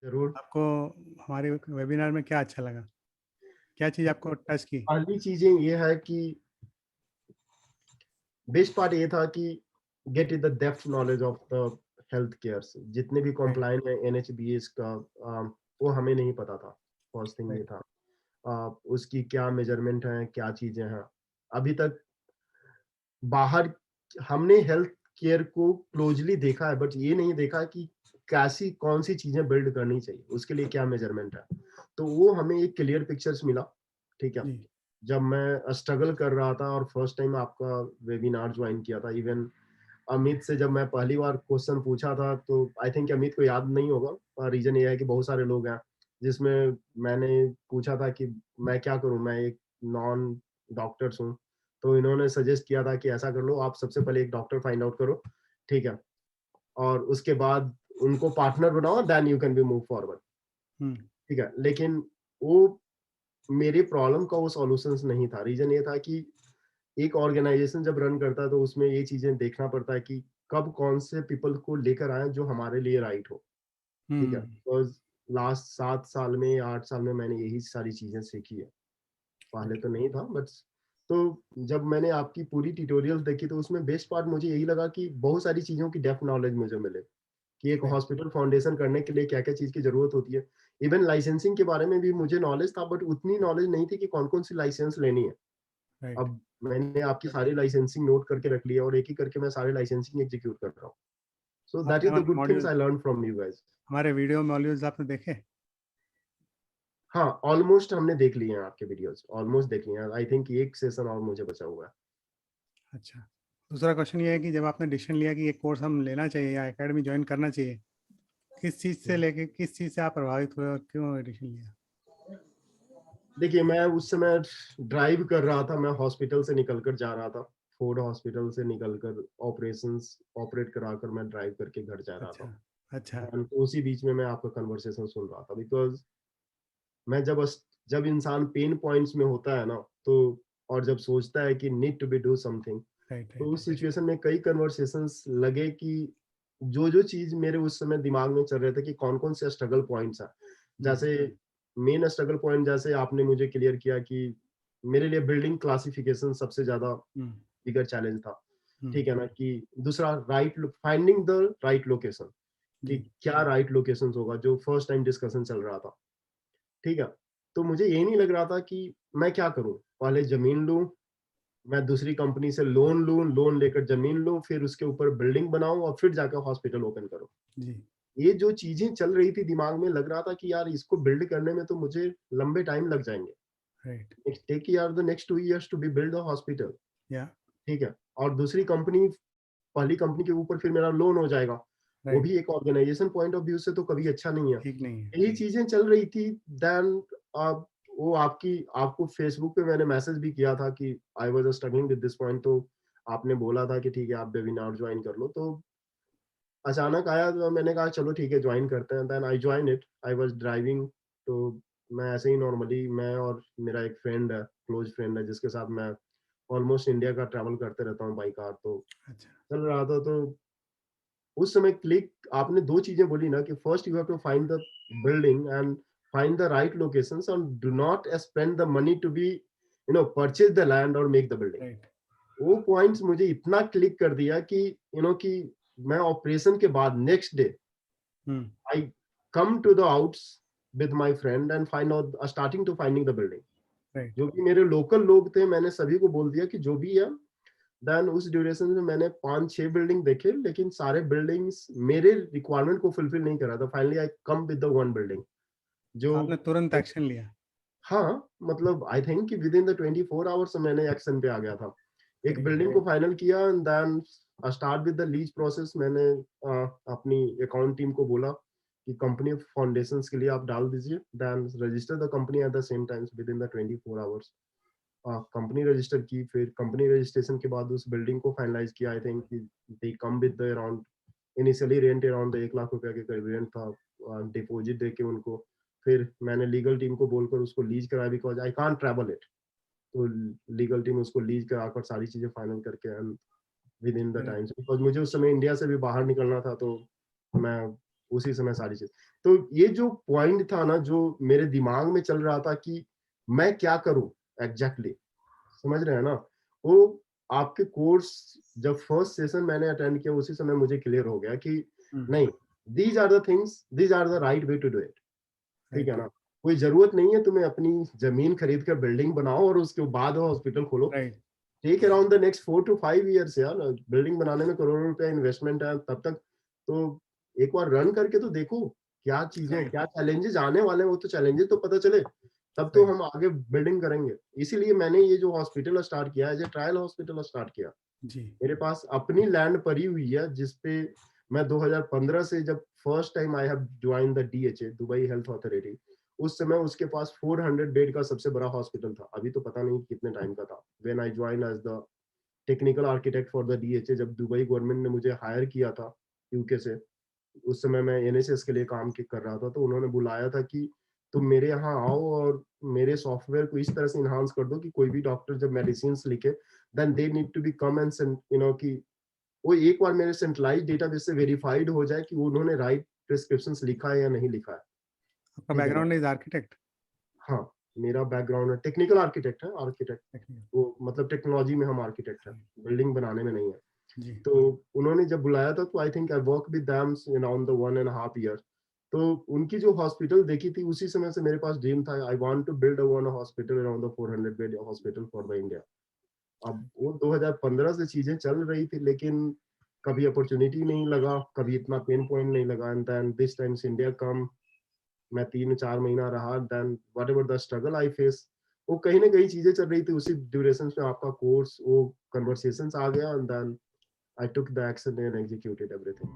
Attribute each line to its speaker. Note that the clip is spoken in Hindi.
Speaker 1: जरूर।
Speaker 2: आपको हमारे वेबिनार में क्या अच्छा लगा? क्या चीज़ आपको टच की?
Speaker 1: पहली चीजें ये है कि बेस्ट पार्ट ये था कि get in the depth knowledge of the health care. जितने भी
Speaker 2: राइट,
Speaker 1: कॉम्प्लाइन है एनएचबीएस का, वो हमें नहीं पता था। फर्स्ट थिंग ये
Speaker 2: राइट,
Speaker 1: था। उसकी क्या मेजरमेंट है, क्या चीजें हैं अभी तक बाहर। हमने हेल्थ केयर को क्लोजली देखा है, बट ये नहीं देखा कि कैसी कौन सी चीजें बिल्ड करनी चाहिए, उसके लिए क्या मेजरमेंट है। तो वो हमें एक क्लियर पिक्चर्स मिला। ठीक है।
Speaker 2: जी,
Speaker 1: जब मैं स्ट्रगल कर रहा था और फर्स्ट टाइम आपका वेबिनार ज्वाइन किया था, इवन अमित से जब मैं पहली बार क्वेश्चन पूछा था, तो आई थिंक अमित को याद नहीं होगा। रीजन ये है कि बहुत सारे लोग हैं जिसमें मैंने पूछा था कि मैं क्या करूं, मैं एक नॉन डॉक्टर्स हूँ। तो इन्होंने सजेस्ट किया था कि ऐसा कर लो, आप सबसे पहले एक डॉक्टर फाइंड आउट करो। ठीक है। और उसके बाद उनको पार्टनर बनाओ, then you can be move forward.
Speaker 2: हुँ,
Speaker 1: ठीक है। लेकिन वो मेरे प्रॉब्लम का वो सॉल्यूशंस नहीं था। रीजन ये था कि एक ऑर्गेनाइजेशन जब रन करता है तो उसमें ये चीजें देखना पड़ता है कि कब कौन से पीपल को लेकर आए जो हमारे लिए राइट हो। ठीक है।
Speaker 2: हुँ,
Speaker 1: बिकॉज लास्ट 7 साल में 8 साल में मैंने यही सारी चीजें सीखी है। पहले
Speaker 2: ओके,
Speaker 1: तो नहीं था, बट तो जब मैंने आपकी पूरी ट्यूटोरियल देखी तो उसमें बेस्ट पार्ट मुझे यही लगा कि बहुत सारी चीजों की डेप्थ नॉलेज मुझे मिले कि एक
Speaker 2: राइट,
Speaker 1: हॉस्पिटल फाउंडेशन करने के लिए क्या क्या चीज की जरूरत होती है। इवन लाइसेंसिंग के बारे में भी मुझे नॉलेज था, बट उतनी नॉलेज नहीं थी कि कौन कौन सी लाइसेंस लेनी है।
Speaker 2: राइट।
Speaker 1: अब मैंने आपकी सारी लाइसेंसिंग नोट करके रख लिया और एक ही करके मैं सारे लाइसेंसिंग एग्जीक्यूट कर रहा हूँ। सो दैट
Speaker 2: आपने
Speaker 1: इज द
Speaker 2: हमारे
Speaker 1: good things
Speaker 2: module
Speaker 1: I learn from you guys.
Speaker 2: हमारे वीडियो मॉड्यूल्स आपने देखे?
Speaker 1: हाँ, ऑलमोस्ट हमने देख लिए हैं आपके वीडियोस, ऑलमोस्ट देख लिए हैं। आई थिंक एक सेशन और मुझे बचा हुआ है।
Speaker 2: अच्छा। दूसरा क्वेश्चन ये है कि जब आपने डिसीजन लिया कि ये कोर्स हम लेना चाहिए या एकेडमी जॉइन करना चाहिए, किस चीज़ से आप प्रभावित हुए और क्यों डिसीजन लिया?
Speaker 1: देखिए, मैं उस समय ड्राइव कर रहा था, मैं हॉस्पिटल से निकल कर जा रहा था। फोर्ड हॉस्पिटल से निकलकर ऑपरेशंस ऑपरेट कराकर मैं ड्राइव करके घर जा रहा
Speaker 2: अच्छा,
Speaker 1: था।
Speaker 2: अच्छा,
Speaker 1: एंड उसी बीच में मैं आपका कन्वर्सेशन सुन रहा था। बिकॉज़ मैं जब इंसान पेन पॉइंट्स में होता है ना, तो और जब सोचता है कि need to be do something,
Speaker 2: right,
Speaker 1: तो
Speaker 2: राइट।
Speaker 1: उस सिचुएशन में कई कन्वर्सेशंस लगे कि जो चीज़ मेरे उस समय दिमाग में चल रहे थे कि कौन-कौन से स्ट्रगल पॉइंट्स हैं।
Speaker 2: हुँ,
Speaker 1: जैसे मेन स्ट्रगल पॉइंट जैसे आपने मुझे क्लियर किया कि मेरे लिए बिल्डिंग क्लासिफिकेशन सबसे ज़्यादा
Speaker 2: हुँ,
Speaker 1: बिगर चैलेंज था।
Speaker 2: हुँ,
Speaker 1: ठीक है ना? कि दूसरा फाइंडिंग द राइट लोकेशन, कि
Speaker 2: जी,
Speaker 1: क्या राइट लोकेशंस होगा, जो फर्स्ट टाइम डिस्कशन चल रहा था। ठीक है? तो मुझे ये नहीं लग रहा था कि मैं क्या करूँ? पहले ज़मीन लूँ, मैं दूसरी कंपनी से लोन लूँ, लोन लेकर ज़मीन लूँ, फिर उसके ऊपर बिल्डिंग बनाऊँ और फिर जाकर हॉस्पिटल ओपन करूँ।
Speaker 2: जी,
Speaker 1: ये जो चीज़ें चल रही थी दिमाग में, लग रहा था कि यार इसको बिल्ड करने में तो मुझे लंबे टाइम लग जाएँगे।
Speaker 2: राइट,
Speaker 1: इट टेक यार the next 2 years to be build the hospital.
Speaker 2: या
Speaker 1: ठीक है? और दूसरी कंपनी, पहली कंपनी के ऊपर फिर मेरा लोन हो जाएगा। वो
Speaker 2: राइट,
Speaker 1: भी एक ऑर्गेनाइजेशन पॉइंट ऑफ व्यू से तो कभी अच्छा नहीं है।
Speaker 2: ठीक नहीं है।
Speaker 1: यही चीज़ें चल रही थी। देन वो आपको फेसबुक पे मैंने मैसेज भी किया था कि I was struggling with this point, तो आपने बोला था कि ठीक है आप वेबिनार जॉइन कर लो। तो अचानक आया तो मैंने कहा चलो ठीक है जॉइन करते हैं। Then I join it. I was driving. तो मैं ऐसे ही नॉर्मली, मैं और मेरा एक फ्रेंड है, क्लोज़ फ्रेंड है जिसके साथ मैं ऑलमोस्ट इंडिया का ट्रैवल करते रहता हूँ बाय कार। तो
Speaker 2: अच्छा,
Speaker 1: चल रहा था। तो उस समय क्लिक आपने 2 चीज़ें बोली ना कि first you have to find the building and find the right locations and do not spend the money to be purchase the land और मेक द बिल्डिंग।
Speaker 2: राइट,
Speaker 1: वो पॉइंट्स मुझे इतना क्लिक कर दिया कि कि मैं ऑपरेशन के बाद नेक्स्ट डे
Speaker 2: हुँ,
Speaker 1: I come to the outs with my friend and find out starting to finding the building.
Speaker 2: Right,
Speaker 1: जो भी मेरे लोकल लोग थे मैंने सभी को बोल दिया कि जो भी है। देन उस ड्यूरेशन में मैंने 5-6 बिल्डिंग देखे, लेकिन सारे बिल्डिंग्स मेरे रिक्वायरमेंट को फुलफिल नहीं कर रहा था। Finally I come with the one building जो
Speaker 2: आपने तुरंत एक्शन लिया।
Speaker 1: हाँ, मतलब आई थिंक कि विदिन द 24 आवर्स मैंने एक्शन पे आ गया था। एक
Speaker 2: वेरी गुड।
Speaker 1: बिल्डिंग को फाइनल किया and then start with the lease process. मैंने अपनी अकाउंट टीम को बोला कि कंपनी फाउंडेशंस के लिए आप डाल दीजिए। Then register the company at the same times within the 24 hours. Company register की, फिर कंपनी रजिस्ट्रेशन के बाद उस बिल्डिंग को फाइनलाइज किया। I think they come with the around initially rent around 1 lakh रुपए के करीब रेंट था। डिपॉजिट दे के उनको, फिर मैंने लीगल टीम को बोलकर उसको लीज कराया because I can't travel it. तो लीगल टीम उसको लीज कराकर सारी चीजें फाइनल करके and with in the
Speaker 2: very
Speaker 1: times, because मुझे उस समय इंडिया से भी बाहर निकलना था। तो मैं उसी समय सारी चीज, तो ये जो पॉइंट था ना, जो मेरे दिमाग में चल रहा था कि मैं क्या करूं एग्जैक्टली, समझ रहे हैं ना? वो आपके कोर्स जब फर्स्ट सेशन मैंने अटेंड किया, उसी समय मुझे क्लियर हो गया कि नहीं, these are the things, these are the right way to do it. ठीक है
Speaker 2: राइट
Speaker 1: ना? कोई जरूरत नहीं है तुम्हें अपनी जमीन खरीद कर बिल्डिंग बनाओ और उसके बाद हॉस्पिटल खोलो।
Speaker 2: Right
Speaker 1: take around the next 4 to 5 years यार, बिल्डिंग बनाने में करोड़ों रुपया इन्वेस्टमेंट है, तब तक तो एक बार रन करके तो देखो क्या चीजें,
Speaker 2: राइट
Speaker 1: क्या चैलेंजेस आने वाले हैं, वो तो चैलेंजेस तो पता चले, तब तो
Speaker 2: राइट
Speaker 1: हम आगे बिल्डिंग करेंगे। इसीलिए मैंने ये जो हॉस्पिटल स्टार्ट किया है, जो ट्रायल हॉस्पिटल स्टार्ट किया,
Speaker 2: जी
Speaker 1: मेरे पास अपनी लैंड पड़ी हुई है जिसपे मैं 2015 से, जब first time I have join the DHA, Dubai health authority, उस समय उसके पास 400 बेड का सबसे बड़ा हॉस्पिटल था। अभी तो पता नहीं कितने टाइम का था। When I join as the technical architect for the DHA, जब दुबई गवर्नमेंट ने मुझे हायर किया था यूके से, उस समय मैं एनएचएस के लिए काम कर रहा था, तो उन्होंने बुलाया था कि तुम मेरे यहाँ आओ और मेरे सॉफ्टवेयर को इस तरह से इन्हांस कर दो कि कोई भी डॉक्टर जब मेडिसिन लिखे, then they need to be come and कि वो एक बार मेरे सेंट्रलाइज डेटाबेस से वेरीफाइड हो जाए कि वो उन्होंने राइट प्रिस्क्रिप्शंस लिखा है या नहीं लिखा है।
Speaker 2: आपका
Speaker 1: ठीक है ना?
Speaker 2: बैकग्राउंड इज आर्किटेक्ट
Speaker 1: हाँ, मेरा बैकग्राउंड है टेक्निकल आर्किटेक्ट है, आर्किटेक्ट, वो मतलब टेक्नोलॉजी में हम आर्किटेक्ट है, बिल्डिंग बनाने में नहीं है।
Speaker 2: जी
Speaker 1: तो उन्होंने जब बुलाया था, तो I think I work with them around the 1.5 years। तो उनकी जो हॉस्पिटल देखी थी, उसी समय से मेरे पास ड्रीम था, I want to build one hospital around the 400 bed hospital for the India. अब वो 2015 से चीजें चल रही थी, लेकिन कभी अपॉर्चुनिटी नहीं लगा, कभी इतना पेन पॉइंट नहीं लगा, and then this times India come, मैं 3-4 महीना रहा, then whatever the struggle I face, वो कहीं ना कहीं चीजें चल रही थी, उसी ड्यूरेशन में आपका कोर्स, वो कन्वर्सेशंस आ गया, and then I took the action and executed everything.